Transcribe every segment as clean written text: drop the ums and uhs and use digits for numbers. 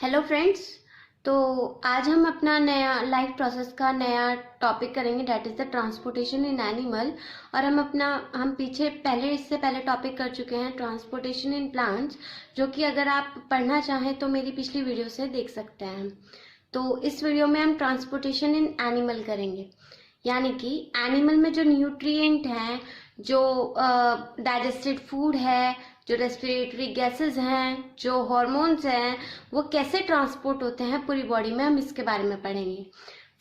Hello friends. तो आज हम अपना नया लाइफ प्रोसेस का नया टॉपिक करेंगे, that is the transportation in animal. और हम इससे पहले टॉपिक कर चुके हैं ट्रांसपोर्टेशन इन प्लांट्स, जो कि अगर आप पढ़ना चाहें तो मेरी पिछली वीडियो से देख सकते हैं। तो इस वीडियो में हम ट्रांसपोर्टेशन इन एनिमल करेंगे, यानी कि एनिमल में जो न्यूट्रिएंट हैं, जो डाइजेस्टेड फूड है, जो रेस्पिरेटरी गैसेस हैं, जो हॉर्मोन्स हैं, वो कैसे ट्रांसपोर्ट होते हैं पूरी बॉडी में, हम इसके बारे में पढ़ेंगे।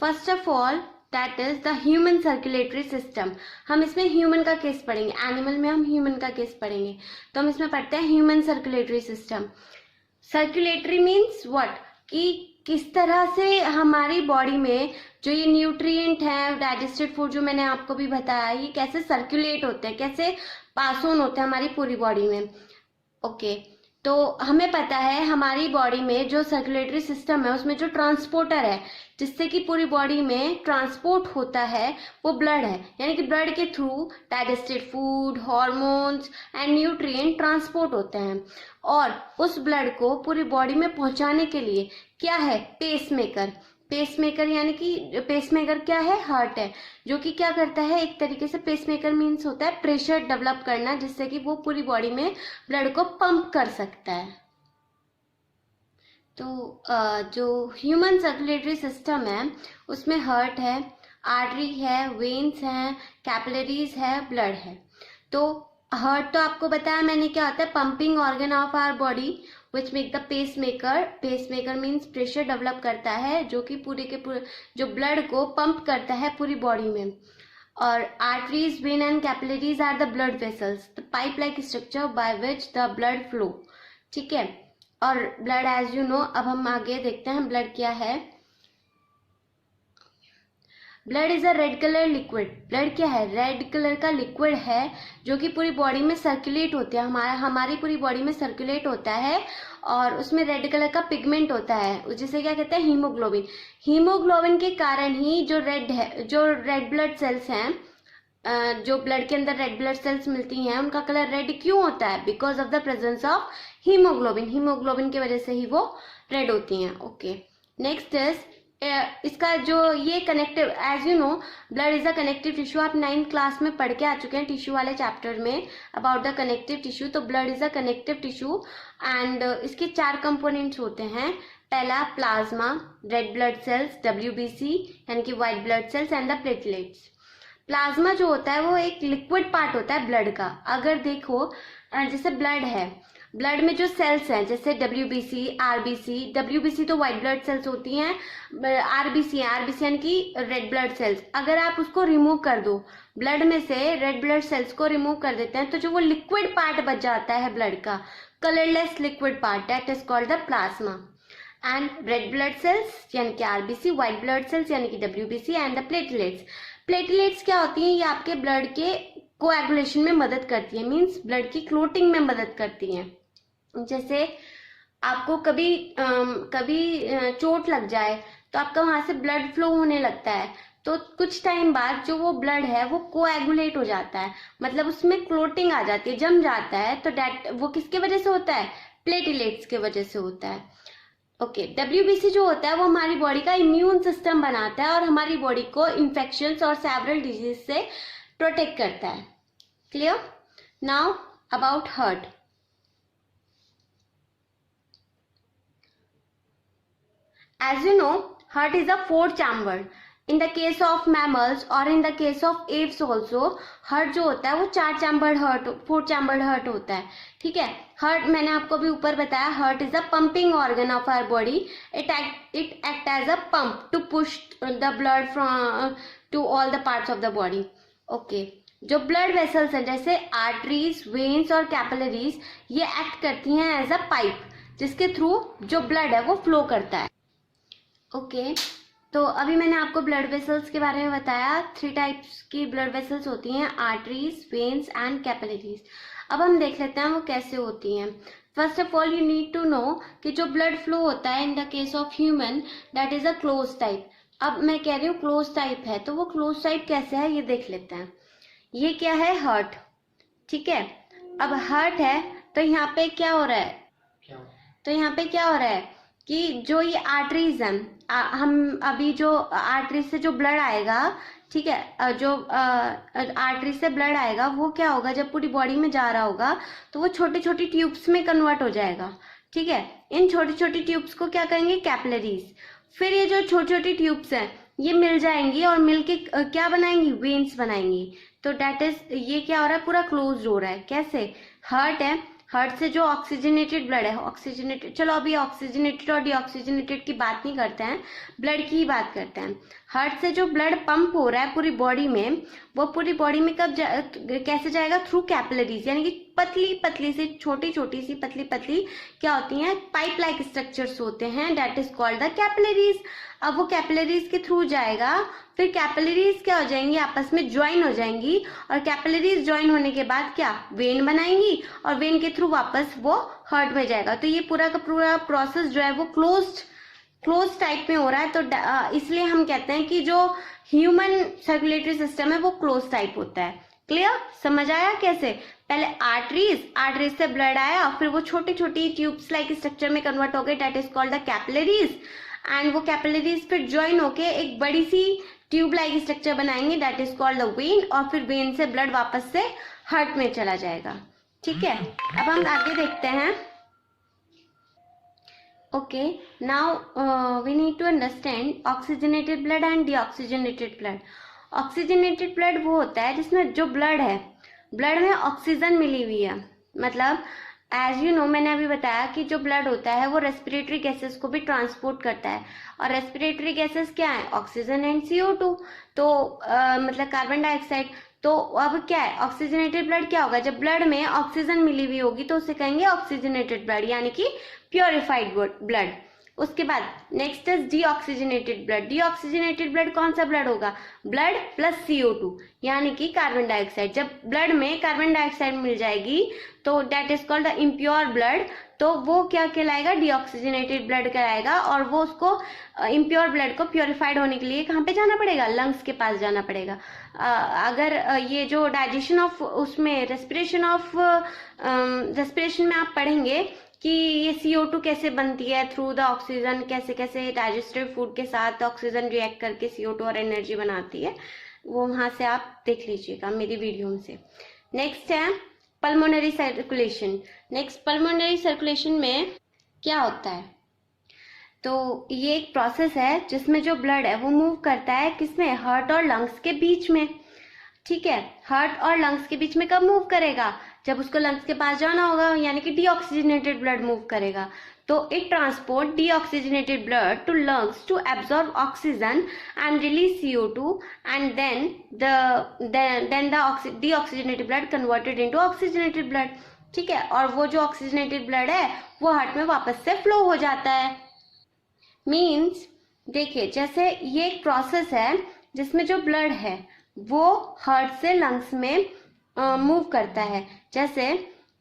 First of all that is the human circulatory system. हम इसमें ह्यूमन का केस पढ़ेंगे, एनिमल में हम ह्यूमन का केस पढ़ेंगे। तो हम इसमें पढ़ते हैं human circulatory system. Circulatory means what, कि किस तरह से हमारी बॉडी में जो ये न्यूट्रिएंट है, डाइजेस्टेड फूड जो मैंने आपको भी बताया, ये कैसे सर्कुलेट होते हैं, कैसे पास ऑन होते हैं हमारी पूरी बॉडी में। ओके, तो हमें पता है हमारी बॉडी में जो सर्कुलेटरी सिस्टम है उसमें जो ट्रांसपोर्टर है जिससे कि पूरी बॉडी में ट्रांसपोर्ट होता है वो ब्लड है। यानी कि ब्लड के through digested food, hormones and nutrient transport होते हैं। और उस ब्लड को पूरी बॉडी में पहुंचाने के लिए क्या है, पेसमेकर। पेसमेकर यानी कि पेसमेकर क्या है, हार्ट है, जो कि क्या करता है, एक तरीके से पेसमेकर मीन्स होता है प्रेशर डेवलप करना, जिससे कि वो पूरी बॉडी में ब्लड को पंप कर सकता है। तो जो ह्यूमन सर्कुलेटरी सिस्टम है उसमें हार्ट है, आर्टरी है, वेन्स हैं, कैपिलरीज है, ब्लड है। तो हार्ट तो आपको बताया मैंने क्या होता है, pumping organ of our body which make the pacemaker. Pacemaker means pressure develop करता है जो कि पूरे के पूरे जो ब्लड को पंप करता है पूरी बॉडी में। और arteries, vein and capillaries are the blood vessels, the pipe like structure by which the blood flow. ठीक है, और ब्लड एज यू नो, अब हम आगे देखते हैं ब्लड क्या है। Blood is a red colour liquid. Blood क्या है, रेड कलर का लिक्विड है जो कि पूरी बॉडी में सर्कुलेट होता है, हमारी पूरी बॉडी में सर्कुलेट होता है। और उसमें रेड कलर का पिगमेंट होता है जिसे क्या कहते हैं, हीमोग्लोबिन। हीमोग्लोबिन के कारण ही जो रेड ब्लड सेल्स हैं, जो ब्लड के अंदर रेड ब्लड सेल्स मिलती हैं, उनका कलर रेड क्यों होता है, because of the presence of haemoglobin. Haemoglobin की वजह से ही वो रेड होती हैं। ओके, नेक्स्ट इज इसका जो ये connective, as you know blood is a connective tissue. आप 9th क्लास में पढ़ के आ चुके हैं टिश्यू वाले चैप्टर में अबाउट द कनेक्टिव टिश्यू। तो blood is a connective tissue and इसके 4 कंपोनेंट्स होते हैं। पहला plasma, red blood cells, WBC यानी कि white blood cells and the platelets. Plasma जो होता है वो एक लिक्विड पार्ट होता है ब्लड का। अगर देखो जैसे ब्लड है, ब्लड में जो सेल्स हैं जैसे WBC, RBC, WBC तो व्हाइट ब्लड सेल्स होती हैं, RBC यानी कि रेड ब्लड सेल्स। अगर आप उसको रिमूव कर दो, ब्लड में से रेड ब्लड सेल्स को रिमूव कर देते हैं, तो जो वो लिक्विड पार्ट बच जाता है ब्लड का, colourless liquid part, that is called the plasma. And red blood cells यानी कि RBC, व्हाइट ब्लड सेल्स यानी कि WBC and the platelets. Platelets क्या होती हैं, ये आपके ब्लड के कोएगुलेशन में मदद करती है, मीन्स ब्लड की क्लोटिंग में मदद करती हैं। जैसे आपको कभी चोट लग जाए तो आपका वहां से ब्लड फ्लो होने लगता है, तो कुछ टाइम बाद जो वो ब्लड है वो कोएगुलेट हो जाता है, मतलब उसमें क्लोटिंग आ जाती है, जम जाता है। तो वो किसके वजह से होता है, प्लेटलेट्स के वजह से होता है। ओके, WBC जो होता है वो हमारी बॉडी का इम्यून सिस्टम बनाता है और हमारी बॉडी को इन्फेक्शंस और सेवरल डिजीज से प्रोटेक्ट करता है। Clear? Now about heart. As you know, heart is a 4-chambered. In the case of mammals or in the case of apes also, heart जो होता है वो 4 chambered heart होता है। ठीक है, heart मैंने आपको भी ऊपर बताया, heart is a pumping organ of our body. It act as a pump to push the blood from to all the parts of the body. Okay, जो ब्लड वेसल्स हैं जैसे आर्टरीज, वेन्स और capillaries, ये act करती हैं as a pipe जिसके through जो blood है वो फ्लो करता है। ओके, तो अभी मैंने आपको ब्लड वेसल्स के बारे में बताया। 3 टाइप्स की ब्लड वेसल्स होती हैं, आर्टरीज, वेन्स एंड कैपिलरीज। अब हम देख लेते हैं वो कैसे होती हैं। First of all you need to know कि जो ब्लड फ्लो होता है in the case of human, that is a close type. अब मैं कह रही हूँ क्लोज टाइप है, तो वो क्लोज टाइप कैसे है ये देख लेते हैं। ये क्या है, हार्ट। ठीक है, अब हार्ट है तो यहाँ पे क्या हो रहा है, कि जो ये आर्टरीज हैं, हम अभी जो आर्टरी से जो ब्लड आएगा, ठीक है, जो आर्टरी से ब्लड आएगा वो क्या होगा, जब पूरी बॉडी में जा रहा होगा तो वो छोटी छोटी ट्यूब्स में कन्वर्ट हो जाएगा। ठीक है, इन छोटी छोटी ट्यूब्स को क्या कहेंगे, कैपिलरीज। फिर ये जो छोटी छोटी ट्यूब्स हैं ये मिल जाएंगी और मिलके क्या बनाएंगी, वेन्स बनाएंगी। तो डेट इज, ये क्या हो रहा है, पूरा क्लोज हो रहा है। कैसे, हार्ट है, हार्ट से जो ऑक्सीजनेटेड ब्लड है, ऑक्सीजनेटेड, चलो अभी ऑक्सीजनेटेड और डीऑक्सीजनेटेड की बात नहीं करते हैं, ब्लड की ही बात करते हैं। हार्ट से जो ब्लड पंप हो रहा है पूरी बॉडी में, वो पूरी बॉडी में कैसे जाएगा, थ्रू कैपिलरीज, यानी कि पतली पतली सी, छोटी छोटी सी पतली पतली क्या होती हैं, पाइप लाइक स्ट्रक्चर्स होते हैं, that is called the capillaries. अब वो कैपिलरीज के थ्रू जाएगा, फिर कैपिलरीज क्या हो जाएंगी, आपस में ज्वाइन हो जाएंगी, और कैपिलरीज ज्वाइन होने के बाद क्या, वेन बनाएंगी, और वेन के थ्रू वापस वो हार्ट में जाएगा। तो ये पूरा का पूरा प्रोसेस जो है वो क्लोज टाइप में हो रहा है। तो इसलिए हम कहते हैं कि जो ह्यूमन सर्कुलेटरी सिस्टम है वो क्लोज टाइप होता है। क्लियर, समझ आया कैसे, पहले आर्टरीज से ब्लड आया, फिर वो छोटी छोटी ट्यूब्स लाइक स्ट्रक्चर में कन्वर्ट हो गए, that is called the capillaries, and वो कैपिलरीज फिर ज्वाइन होके एक बड़ी सी ट्यूब लाइक स्ट्रक्चर बनाएंगे, that is called the when, और फिर वेन से ब्लड वापस से हार्ट में चला जाएगा। ठीक है, अब हम आगे देखते हैं। Okay, now we need to understand oxygenated blood and deoxygenated blood. Oxygenated blood वो होता है जिसमें जो ब्लड है, ब्लड में ऑक्सीजन मिली हुई है, मतलब एज यू नो, मैंने अभी बताया कि जो ब्लड होता है वो रेस्पिरेटरी गैसेस को भी ट्रांसपोर्ट करता है, और रेस्पिरेटरी गैसेस क्या है, ऑक्सीजन एंड CO2, तो मतलब कार्बन डाइऑक्साइड। तो अब क्या है, ऑक्सीजनेटेड ब्लड क्या होगा, जब ब्लड में ऑक्सीजन मिली हुई होगी तो उसे कहेंगे ऑक्सीजनेटेड ब्लड, यानी कि प्योरिफाइड ब्लड। उसके बाद next is deoxygenated blood. Deoxygenated blood कौन सा ब्लड होगा, ब्लड प्लस CO2, यानी कि कार्बन डाइऑक्साइड। जब ब्लड में कार्बन डाइऑक्साइड मिल जाएगी तो that is called the impure blood, तो वो क्या कहलाएगा, डीऑक्सीजनेटेड ब्लड कहलाएगा, और वो उसको इम्प्योर ब्लड को प्योरिफाइड होने के लिए कहाँ पे जाना पड़ेगा, लंग्स के पास जाना पड़ेगा। अगर ये जो डाइजेशन ऑफ, उसमें रेस्पिरेशन में आप पढ़ेंगे कि ये CO2 कैसे बनती है, थ्रू द ऑक्सीजन, कैसे कैसे डाइजेस्टिव फूड के साथ ऑक्सीजन रिएक्ट करके CO2 और एनर्जी बनाती है, वो वहां से आप देख लीजिएगा मेरी वीडियो से। नेक्स्ट है pulmonary circulation. Next, pulmonary circulation में क्या होता है, तो ये एक प्रोसेस है जिसमें जो ब्लड है वो मूव करता है किसमें, हार्ट और लंग्स के बीच में। ठीक है, हार्ट और लंग्स के बीच में कब मूव करेगा, जब उसको लंग्स के पास जाना होगा, यानी कि डीऑक्सीजनेटेड ब्लड मूव करेगा। तो it transport deoxygenated blood to lungs to absorb oxygen and release CO2, and then the deoxygenated blood converted into oxygenated blood. ठीक है, और वो जो ऑक्सीजनेटेड ब्लड है वो हार्ट में वापस से फ्लो हो जाता है। मीन्स देखिए, जैसे ये एक प्रोसेस है जिसमें जो ब्लड है वो हार्ट से लंग्स में मूव करता है। जैसे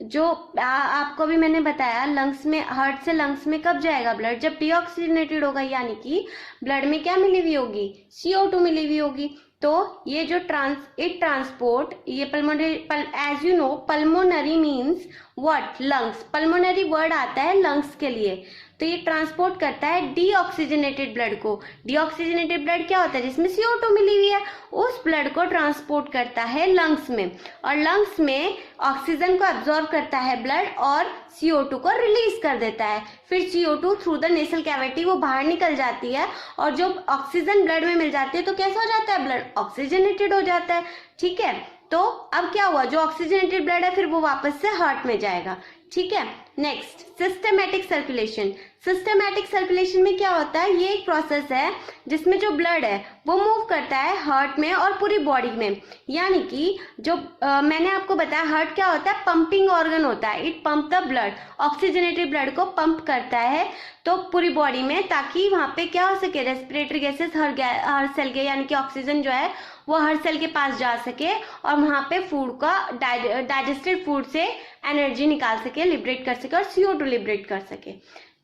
जो आपको भी मैंने बताया, लंग्स में, हार्ट से लंग्स में कब जाएगा ब्लड, जब डीऑक्सीजनेटेड होगा, यानी कि ब्लड में क्या मिली हुई होगी, CO2 मिली हुई होगी। तो ये जो ट्रांसपोर्ट, ये pulmonary, as you know pulmonary means what, lungs. Pulmonary word आता है लंग्स के लिए, तो ये ट्रांसपोर्ट करता है डीऑक्सीजनेटेड ब्लड को। डीऑक्सीजनेटेड ब्लड क्या होता है, जिसमें CO2 मिली हुई है, उस ब्लड को ट्रांसपोर्ट करता है लंग्स में, और लंग्स में ऑक्सीजन को एब्जॉर्ब करता है ब्लड और CO2 को रिलीज कर देता है। फिर CO2 through the nasal cavity वो बाहर निकल जाती है, और जो ऑक्सीजन ब्लड में मिल जाती है तो कैसा हो जाता है, ब्लड ऑक्सीजनेटेड हो जाता है। ठीक है, तो अब क्या हुआ, जो ऑक्सीजनेटेड ब्लड है फिर वो वापस से हार्ट में जाएगा। ठीक है, next systematic circulation. Systematic circulation में क्या होता है, ये एक प्रोसेस है जिसमें जो ब्लड है वो मूव करता है हार्ट में और पूरी बॉडी में। यानी कि जो मैंने आपको बताया, हार्ट क्या होता है, पंपिंग ऑर्गन होता है, it pump the blood, oxygenated blood को पंप करता है तो पूरी बॉडी में, ताकि वहां पे क्या हो सके, रेस्पिरेटरी गैसेस हर सेल के, यानी कि ऑक्सीजन जो है वो हर सेल के पास जा सके, और वहां पे फूड का, डाइजेस्टेड फूड से एनर्जी निकाल सके, लिबरेट कर सके, और CO2 लिबरेट कर सके।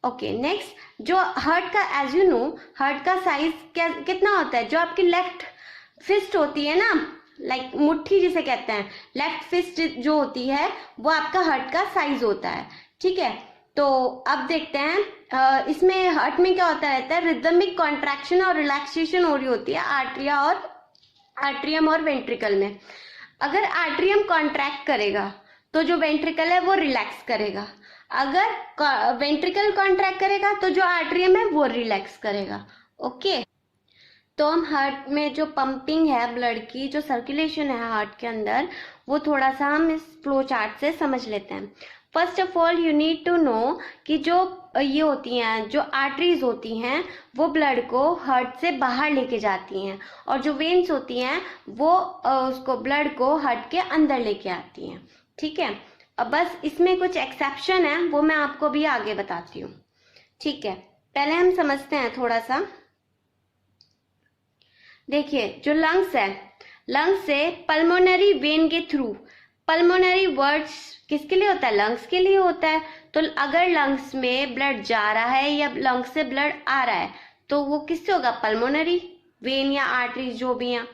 ओके, नेक्स्ट, जो हार्ट का, एज यू नो हार्ट का साइज कितना होता है, जो आपकी लेफ्ट फिस्ट होती है ना, लाइक मुट्ठी जिसे कहते हैं, लेफ्ट फिस्ट जो होती है वो आपका हार्ट का साइज होता है। ठीक है, तो अब देखते हैं इसमें हार्ट में क्या होता रहता है, रिदमिक कॉन्ट्रैक्शन और रिलैक्सेशन हो रही होती है आर्ट्रियम और वेंट्रिकल में। अगर आर्ट्रियम कॉन्ट्रैक्ट करेगा तो जो वेंट्रिकल है वो रिलैक्स करेगा, अगर वेंट्रिकल कॉन्ट्रैक्ट करेगा तो जो आर्ट्रियम है वो रिलैक्स करेगा। ओके, तो हम हार्ट में जो पंपिंग है ब्लड की, जो सर्कुलेशन है हार्ट के अंदर, वो थोड़ा सा हम इस फ्लो चार्ट से समझ लेते हैं। First of all you need to know कि जो ये होती हैं, जो आर्टरीज होती हैं वो ब्लड को हार्ट से बाहर लेके जाती हैं, और जो वेन्स होती हैं वो उसको ब्लड को हार्ट के अंदर लेके आती हैं। ठीक है, अब बस इसमें कुछ एक्सेप्शन है, वो मैं आपको भी आगे बताती हूँ। ठीक है, पहले हम समझते हैं थोड़ा सा। देखिए, जो लंग्स है, लंग्स से पल्मोनरी वेन के थ्रू, पल्मोनरी वर्ड्स किसके लिए होता है, लंग्स के लिए होता है। तो अगर लंग्स में ब्लड जा रहा है या लंग्स से ब्लड आ रहा है तो वो किससे होगा, पल्मोनरी वेन या आर्टरीज जो भी हैं।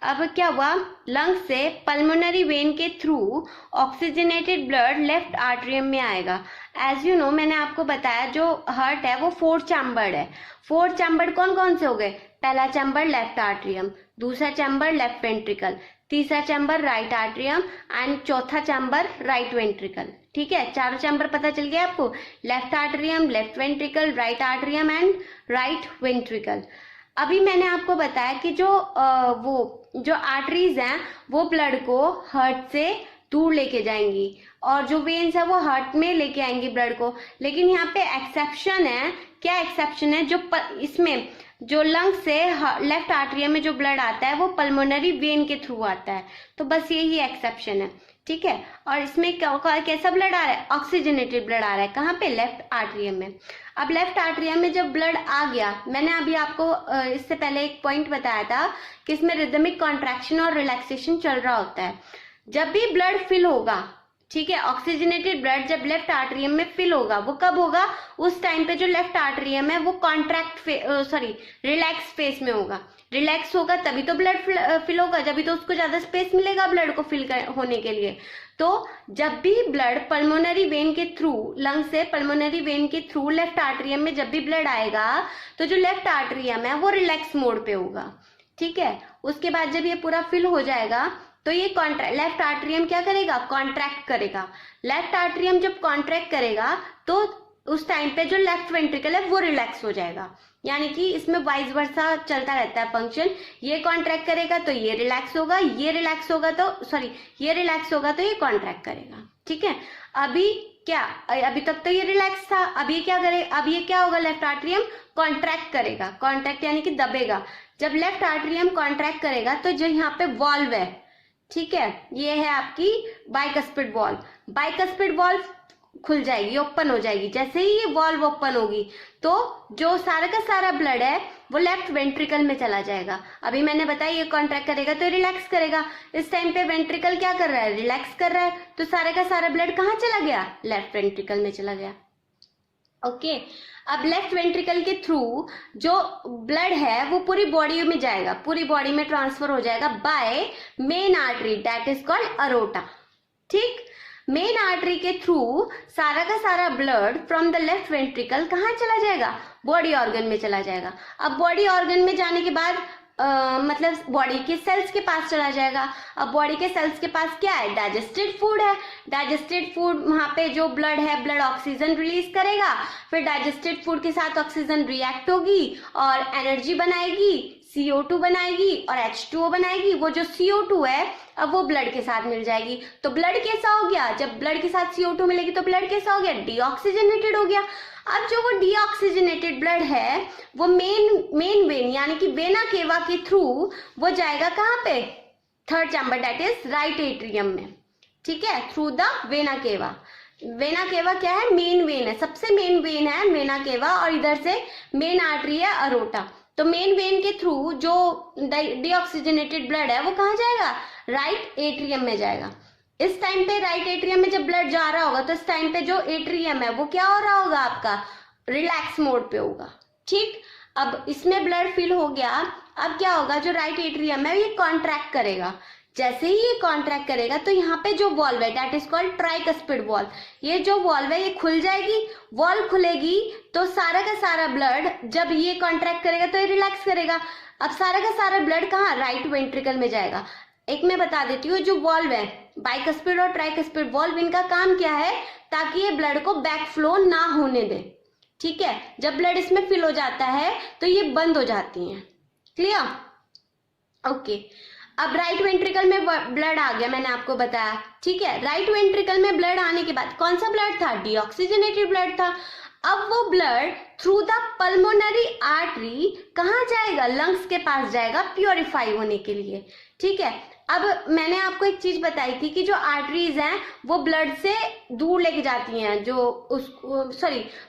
अब क्या हुआ, लंग्स से पल्मोनरी वेन के through oxygenated blood left atrium में आएगा। एज यू नो, मैंने आपको बताया जो हार्ट है वो 4 चैम्बर्ड है। 4 चैम्बर्ड कौन कौन से हो गए, पहला चैम्बर लेफ्ट आर्टरियम, दूसरा चैम्बर लेफ्ट वेंट्रिकल, तीसरा चैम्बर राइट आर्टरियम एंड चौथा चैम्बर राइट वेंट्रिकल। ठीक है, चारों चैम्बर पता चल गया आपको, left atrium, left ventricle, right atrium and right ventricle. अभी मैंने आपको बताया कि जो आर्टरीज हैं वो ब्लड को हार्ट से दूर लेके जाएंगी और जो वेन्स है वो हार्ट में लेके आएंगी ब्लड को। लेकिन यहाँ पे एक्सेप्शन है, क्या एक्सेप्शन है, इसमें जो लंग से लेफ्ट आर्टरियम में जो ब्लड आता है वो पल्मोनरी वेन के थ्रू आता है। तो बस यही एक्सेप्शन है। ठीक है, और इसमें कैसा ब्लड आ रहा है, ऑक्सीजनेटेड ब्लड आ रहा है, कहाँ पे, लेफ्ट आर्टरियम में। अब लेफ्ट आर्टरियम में जब ब्लड आ गया, मैंने अभी आपको इससे पहले एक पॉइंट बताया था कि इसमें रिदमिक कॉन्ट्रैक्शन और रिलैक्सेशन चल रहा होता है। जब भी ब्लड फिल होगा, ठीक है, ऑक्सीजनेटेड ब्लड जब लेफ्ट आर्टरियम में फिल होगा, वो कब होगा, उस टाइम पे जो लेफ्ट आर्टरियम है वो रिलैक्स फेस में होगा। रिलैक्स होगा तभी तो ब्लड फिल होगा, जब तो उसको ज्यादा स्पेस मिलेगा ब्लड को फिल होने के लिए। तो जब भी ब्लड पल्मोनरी वेन के थ्रू, लंग से पल्मोनरी वेन के थ्रू लेफ्ट आर्टरियम में जब भी ब्लड आएगा तो जो लेफ्ट आर्टरियम है वो रिलैक्स मोड पे होगा। ठीक है, उसके बाद जब ये पूरा फिल हो जाएगा तो ये लेफ्ट आर्टरियम क्या करेगा, कॉन्ट्रैक्ट करेगा। लेफ्ट आर्टरियम जब कॉन्ट्रैक्ट करेगा तो उस टाइम पे जो लेफ्ट वेंट्रिकल है वो रिलैक्स हो जाएगा। यानी कि इसमें वाइस वर्सा चलता रहता है फंक्शन, ये कॉन्ट्रैक्ट करेगा तो ये रिलैक्स होगा, ये रिलैक्स होगा तो ये कॉन्ट्रैक्ट करेगा। ठीक है, अभी तक तो ये रिलैक्स था, अब ये क्या होगा, लेफ्ट आर्टरियम कॉन्ट्रैक्ट करेगा। कॉन्ट्रैक्ट यानी कि दबेगा। जब लेफ्ट आर्टरियम कॉन्ट्रैक्ट करेगा तो जो यहाँ पे वॉल्व है, ठीक है, ये है आपकी बाइकस्पिड वॉल्व, बाइकस्पिड वॉल्व खुल जाएगी, ओपन हो जाएगी। जैसे ही ये वॉल्व ओपन होगी तो जो सारा का सारा ब्लड है वो लेफ्ट वेंट्रिकल में चला जाएगा। अभी मैंने बताया ये कॉन्ट्रैक्ट करेगा तो रिलैक्स करेगा। इस टाइम पे वेंट्रिकल क्या कर रहा है, रिलैक्स कर रहा है, तो सारा का सारा ब्लड कहाँ चला गया, लेफ्ट वेंट्रिकल में चला गया। ओके, अब लेफ्ट वेंट्रिकल के थ्रू जो ब्लड है वो पूरी बॉडी में जाएगा, पूरी बॉडी में ट्रांसफर हो जाएगा by main artery, that is called aorta. ठीक, मेन आर्टरी के थ्रू सारा का सारा blood from the left ventricle कहाँ चला जाएगा, बॉडी ऑर्गन में चला जाएगा। अब बॉडी ऑर्गन में जाने के बाद मतलब बॉडी के सेल्स के पास चला जाएगा। अब बॉडी के सेल्स के पास क्या है, डाइजेस्टेड फूड है। डाइजेस्टेड फूड, वहां पे जो ब्लड है, ब्लड ऑक्सीजन रिलीज करेगा, फिर डाइजेस्टेड फूड के साथ ऑक्सीजन रिएक्ट होगी और एनर्जी बनाएगी, CO2 बनाएगी और H2O बनाएगी। वो जो CO2 है अब वो ब्लड के साथ मिल जाएगी। तो ब्लड कैसा हो गया, जब ब्लड के साथ CO2 मिलेगी तो ब्लड कैसा हो गया, डीऑक्सीजनेटेड हो गया। अब जो वो डीऑक्सीजनेटेड ब्लड है वो मेन वेन यानी कि वेना केवा के थ्रू वो जाएगा कहाँ पे, third chamber, that is right atrium में। ठीक है, through the vena cava. Vena cava क्या है, मेन वेन है, सबसे मेन वेन है वेना केवा, और इधर से मेन आर्टरी है अरोटा। तो मेन वेन के थ्रू जो डीऑक्सीजनेटेड ब्लड है वो कहाँ जाएगा, राइट एट्रियम में जाएगा। इस टाइम पे राइट एट्रियम में जब ब्लड जा रहा होगा तो इस टाइम पे जो एट्रियम है वो क्या हो रहा होगा, आपका रिलैक्स मोड पे होगा। ठीक, अब इसमें ब्लड फिल हो गया, अब क्या होगा, जो राइट एट्रियम है ये कॉन्ट्रैक्ट करेगा। जैसे ही ये कॉन्ट्रैक्ट करेगा तो यहाँ पे जो वॉल्व है that is called tricuspid valve, ये जो वॉल्व है ये खुल जाएगी, वॉल्व खुलेगी तो सारा का सारा ब्लड जब ये कॉन्ट्रैक्ट करेगा तो ये रिलैक्स करेगा। अब सारा का सारा ब्लड कहाँ, राइट वेंट्रिकल में जाएगा। एक मैं बता देती हूँ, जो वॉल्व है बाइकस्पिड और ट्राइकस्पिड वॉल्व, इनका काम क्या है, ताकि ये ब्लड को बैक फ्लो ना होने दे। ठीक है, जब ब्लड इसमें फिल हो जाता है तो ये बंद हो जाती हैं। क्लियर? ओके, अब राइट वेंट्रिकल में ब्लड आ गया, मैंने आपको बताया। ठीक है, राइट वेंट्रिकल में ब्लड आने के बाद कौन सा ब्लड था, डीऑक्सीजनेटेड ब्लड था। अब वो blood through the pulmonary artery कहाँ जाएगा, लंग्स के पास जाएगा प्योरीफाई होने के लिए। ठीक है, अब मैंने आपको एक चीज बताई थी कि जो आर्टरीज हैं वो ब्लड से दूर लेके जाती हैं,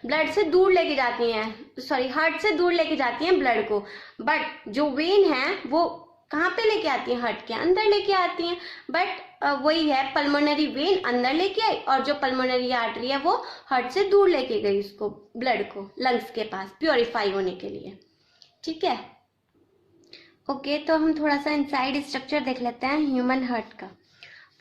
ब्लड से दूर लेके जाती हैं, हार्ट से दूर लेके जाती हैं ब्लड को, बट जो वेन है वो कहाँ पे लेके आती हैं, हार्ट के अंदर लेके आती हैं। बट वही है, पल्मोनरी वेन अंदर लेके आई और जो पल्मोनरी आर्टरी है वो हार्ट से दूर लेके गई उसको, ब्लड को लंग्स के पास प्योरीफाई होने के लिए। ठीक है, ओके, तो हम थोड़ा सा इनसाइड स्ट्रक्चर देख लेते हैं ह्यूमन हार्ट का।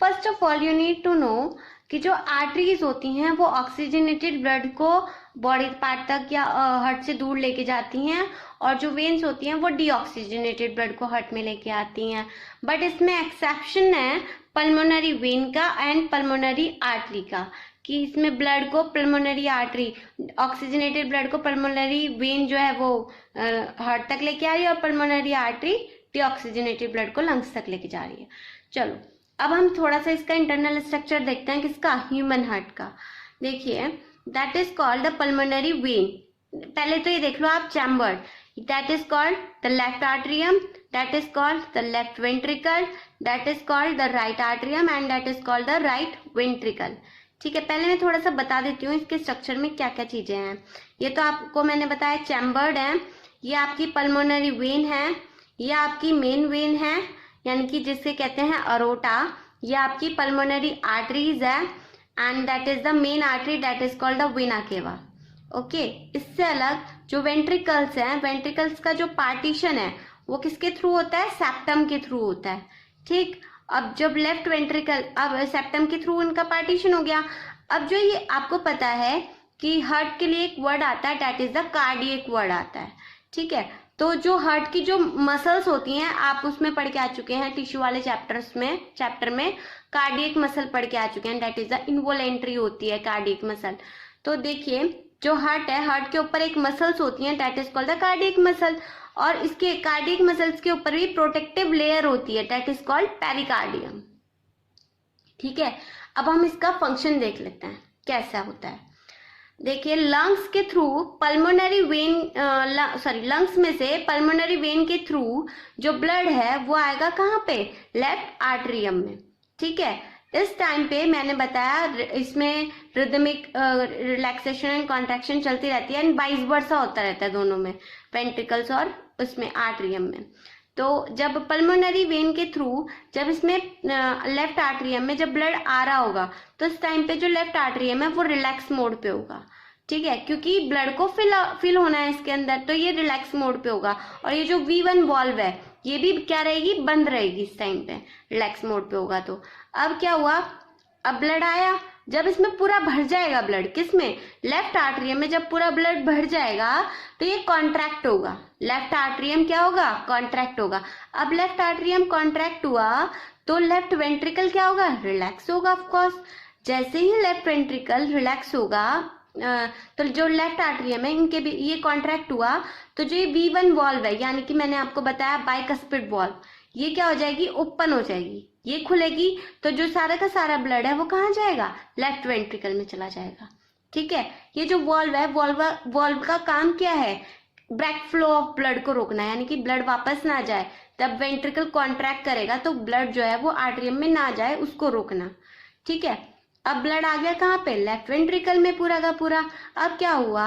First of all you need to know कि जो आर्टरीज होती हैं वो ऑक्सीजनेटेड ब्लड को बॉडी पार्ट तक या हार्ट से दूर लेके जाती हैं, और जो वेन्स होती हैं वो डीऑक्सीजनेटेड ब्लड को हार्ट में लेके आती हैं। बट इसमें एक्सेप्शन है पल्मोनरी वेन का एंड पल्मोनरी आर्टरी का, कि इसमें ब्लड को पल्मोनरी आर्टरी, ऑक्सीजनेटेड ब्लड को पल्मोनरी वेन जो है वो हार्ट तक लेके आ रही है, और पल्मोनरी आर्टरी डीऑक्सीजनेटेड ब्लड को लंग्स तक लेके जा रही है। चलो, अब हम थोड़ा सा इसका इंटरनल स्ट्रक्चर देखते हैं, किसका, ह्यूमन हार्ट का। देखिए, that is called the pulmonary vein. पहले तो ये देख लो आप, chamber, that is called the left atrium, that is called the left ventricle, that is called the right atrium and that is called the right ventricle। ठीक है, पहले मैं थोड़ा सा बता देती हूँ इसके स्ट्रक्चर में क्या क्या चीजें हैं। ये तो आपको मैंने बताया चैम्बर्ड है, ये आपकी पल्मोनरी वेन है, ये आपकी मेन वेन है यानी कि जिससे कहते हैं अरोटा, ये आपकी पल्मोनरी आर्टरीज है and that is the main artery that is called the vena cava. Okay, इससे अलग जो वेंट्रिकल्स हैं, वेंट्रिकल्स का जो पार्टीशन है वो किसके थ्रू होता है, सेप्टम के थ्रू होता है। ठीक, अब जब लेफ्ट वेंट्रिकल, अब सेप्टम के थ्रू उनका पार्टीशन हो गया। अब जो ये आपको पता है कि हार्ट के लिए एक वर्ड आता है that is the cardiac word आता है। ठीक है, तो जो हार्ट की जो मसल्स होती हैं आप उसमें पढ़ के आ चुके हैं, टिश्यू वाले चैप्टर में कार्डियक मसल पढ़ के आ चुके हैं, दैट इज द इनवोलेंट्री होती है कार्डियक मसल। तो देखिए, जो हार्ट है, हार्ट के ऊपर एक मसल्स होती हैं that is called the cardiac muscle, और इसके कार्डियक मसल्स के ऊपर भी प्रोटेक्टिव लेयर होती है दैट इज कॉल्ड पेरिकार्डियम। ठीक है, अब हम इसका फंक्शन देख लेते हैं कैसा होता है। देखिए, लंग्स के थ्रू पल्मोनरी वेन, लंग्स में से पल्मोनरी वेन के थ्रू जो ब्लड है वो आएगा कहाँ पे, लेफ्ट आर्टरियम में। ठीक है, इस टाइम पे मैंने बताया इसमें रिदमिक रिलैक्सेशन एंड कॉन्ट्रैक्शन चलती रहती है एंड वाइस वर्सा होता रहता है दोनों में, वेंट्रिकल्स और उसमें आर्टरियम में। तो जब पल्मोनरी वेन के थ्रू जब इसमें लेफ्ट आर्टरियम में जब ब्लड आ रहा होगा तो इस टाइम पे जो लेफ्ट आर्टरियम है वो रिलैक्स मोड पे होगा। ठीक है, क्योंकि ब्लड को फिल होना है इसके अंदर, तो ये रिलैक्स मोड पे होगा। और ये जो V1 वॉल्व है ये भी क्या रहेगी, बंद रहेगी इस टाइम पे, रिलैक्स मोड पे होगा। तो अब क्या हुआ, अब ब्लड आया, जब इसमें पूरा भर जाएगा ब्लड, किसमें, लेफ्ट आर्टरियम में जब पूरा ब्लड भर जाएगा तो ये कॉन्ट्रैक्ट होगा, लेफ्ट आर्टरियम क्या होगा, कॉन्ट्रैक्ट होगा। अब लेफ्ट आर्टरियम कॉन्ट्रैक्ट हुआ तो लेफ्ट वेंट्रिकल क्या होगा, रिलैक्स होगा ऑफ कोर्स। जैसे ही लेफ्ट वेंट्रिकल रिलैक्स होगा तो जो लेफ्ट आर्टरियम है इनके भी ये कॉन्ट्रैक्ट हुआ, तो जो ये V1 वॉल्व है यानी कि मैंने आपको बताया बाइकस्पिड वॉल्व, ये क्या हो जाएगी, ओपन हो जाएगी, ये खुलेगी, तो जो सारा का सारा ब्लड है वो कहाँ जाएगा, लेफ्ट वेंट्रिकल में चला जाएगा। ठीक है, ये जो वॉल्व है, वॉल्व का काम क्या है, बैक फ्लो ऑफ ब्लड को रोकना, यानी कि ब्लड वापस ना जाए, तब वेंट्रिकल कॉन्ट्रैक्ट करेगा तो ब्लड जो है वो आर्टरियम में ना जाए, उसको रोकना। ठीक है, अब ब्लड आ गया कहाँ पे, लेफ्ट वेंट्रिकल में पूरा का पूरा। अब क्या हुआ,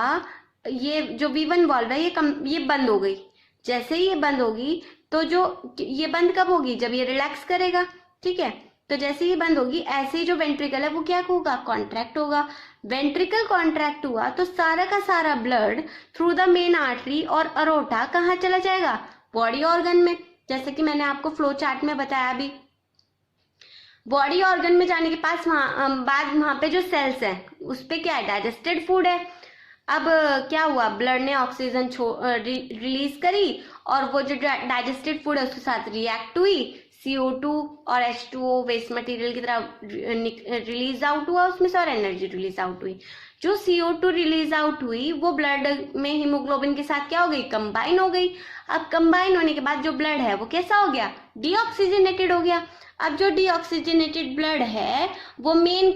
ये जो V1 वॉल्व है ये बंद हो गई। जैसे ही ये बंद होगी तो जो ये बंद कब होगी, जब ये रिलैक्स करेगा। ठीक है, तो जैसे ही बंद होगी ऐसे ही जो वेंट्रिकल है वो क्या होगा, कॉन्ट्रैक्ट होगा। वेंट्रिकल कॉन्ट्रैक्ट हुआ तो सारा का सारा blood through the main artery और अरोटा कहाँ चला जाएगा, बॉडी ऑर्गन में, जैसे कि मैंने आपको फ्लो चार्ट में बताया अभी। बॉडी ऑर्गन में जाने के बाद वहां पे जो सेल्स हैं उस पे क्या है, डाइजेस्टेड फूड है। अब क्या हुआ, ब्लड ने ऑक्सीजन रिलीज करी और वो जो डाइजेस्टेड फूड है उसके साथ रिएक्ट हुई, CO2 और H2O वेस्ट मटेरियल की तरह रिलीज आउट हुआ उसमें से और एनर्जी रिलीज आउट हुई। जो CO2 रिलीज आउट हुई वो ब्लड में हीमोग्लोबिन के साथ क्या हो गई, कंबाइन हो गई। अब कंबाइन होने के बाद जो ब्लड है वो कैसा हो गया, डीऑक्सीजनेटेड हो गया। अब जो डीऑक्सीजनेटेड ब्लड है वो मेन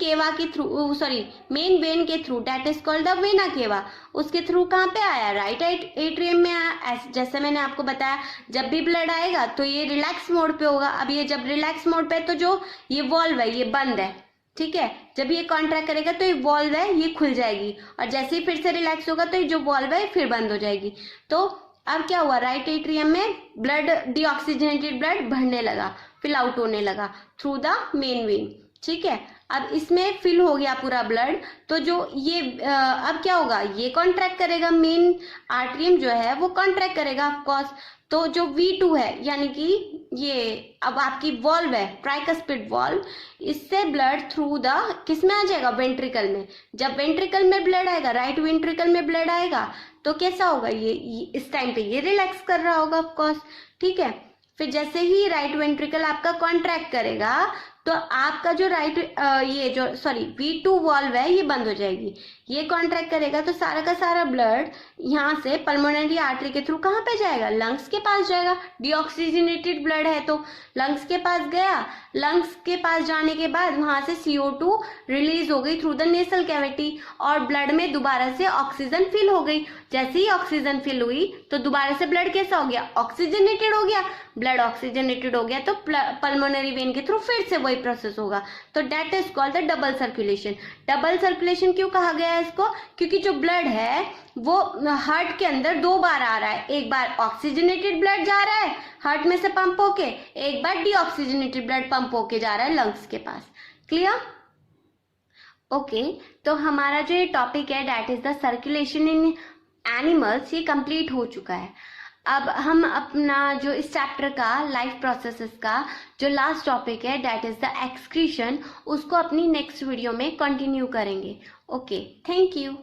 मेन वेन के through, that is called the vena cava, उसके थ्रू कहाँ पे आया, राइट एट्रियम में आया। जैसे मैंने आपको बताया जब भी ब्लड आएगा तो ये रिलैक्स मोड पे होगा। अब ये जब रिलैक्स मोड पे है तो जो ये वॉल्व है ये बंद है, ठीक है। जब ये कॉन्ट्रैक्ट करेगा तो ये वॉल्व है ये खुल जाएगी और जैसे ही फिर से रिलैक्स होगा तो ये जो वॉल्व है फिर बंद हो जाएगी। तो अब क्या हुआ, राइट एट्रियम में ब्लड, डीऑक्सीजनेटेड ब्लड बढ़ने लगा, फिल आउट होने लगा थ्रू द मेन वेन, ठीक है। अब इसमें फिल हो गया पूरा ब्लड, तो जो ये अब क्या होगा, ये कॉन्ट्रैक्ट करेगा, मेन आर्टरियम जो है वो कॉन्ट्रैक्ट करेगा ऑफ कोर्स। तो जो V2 है यानी कि ये अब आपकी वॉल्व है, ट्राइकस्पिड वॉल्व, इससे ब्लड थ्रू द किस में आ जाएगा, वेंट्रिकल में। जब वेंट्रिकल में ब्लड आएगा, राइट वेंट्रिकल में ब्लड आएगा तो कैसा होगा, ये इस टाइम पे ये रिलैक्स कर रहा होगा ऑफ कोर्स, ठीक है। फिर जैसे ही राइट वेंट्रिकल आपका कॉन्ट्रैक्ट करेगा तो आपका जो V2 वॉल्व है ये बंद हो जाएगी। ये कॉन्ट्रैक्ट करेगा तो सारा का सारा ब्लड यहाँ से पल्मोनरी आर्टरी के थ्रू कहाँ पे जाएगा, लंग्स के पास जाएगा। डीऑक्सीजनेटेड ब्लड है तो लंग्स के पास गया, लंग्स के पास जाने के बाद वहां से CO2 रिलीज हो गई थ्रू द नेसल कैविटी और ब्लड में दोबारा से ऑक्सीजन फिल हो गई। जैसे ही ऑक्सीजन फिल हुई तो दोबारा से ब्लड कैसा हो गया, ऑक्सीजनेटेड हो गया। ब्लड ऑक्सीजनेटेड हो गया तो पल्मोनरी वेन के थ्रू फिर से वही प्रोसेस होगा। तो that is called the double circulation. Double circulation क्यों कहा गया है इसको, क्योंकि जो ब्लड है वो हार्ट के अंदर 2 बार आ रहा है। एक बार ऑक्सीजनेटेड ब्लड जा रहा है हार्ट में से पंप होके, एक बार डीऑक्सीजनेटेड ब्लड पंप होके जा रहा है लंग्स के पास। क्लियर? ओके, तो हमारा जो ये टॉपिक है that is the circulation in animals, ये कंप्लीट हो चुका है। अब हम अपना जो इस चैप्टर का लाइफ प्रोसेसेस का जो लास्ट टॉपिक है दैट इज द एक्सक्रीशन, उसको अपनी नेक्स्ट वीडियो में कंटिन्यू करेंगे। Okay, thank you.